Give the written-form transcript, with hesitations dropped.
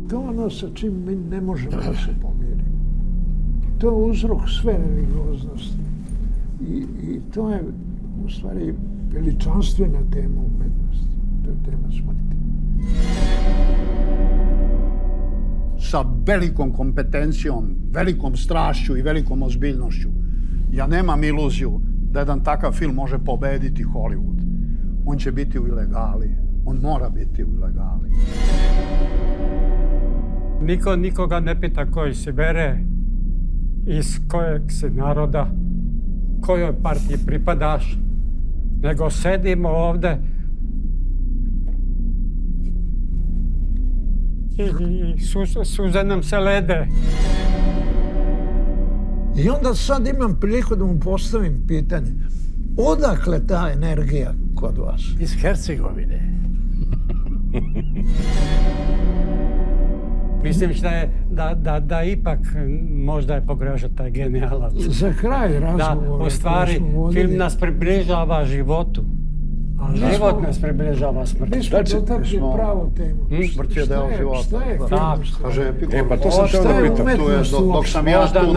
To je ono sa čim mi ne možemo da se pomirimo. To je uzrok sve religioznosti. I to je u stvari veličanstvena tema umetnosti. To je tema smrti. Sa velikom kompetencijom, velikom strašću i velikom ozbiljnošću. Ja nemam iluziju da jedan takav film može pobediti Hollywood. On će biti u ilegali. On mora biti u ilegali. Niko nikoga ne pita koji si bere, iz kojeg si naroda, kojoj partiji pripadaš, nego sedimo ovde i suze nam se lede. I onda sad imam priliku da mu postavim pitanje. Odakle ta energija kod vas? Iz Hercegovine. Mislim da ipak možda je pogrešio taj genijalac. Za kraj razgovora. Da, u stvari, film nas približava životu. Život nas približava smrti. Mi smo dotakli pravu temu. Smrt je deo života. Šta je film? Kaže, Pa to sam teo da pitam. dok sam ja tu,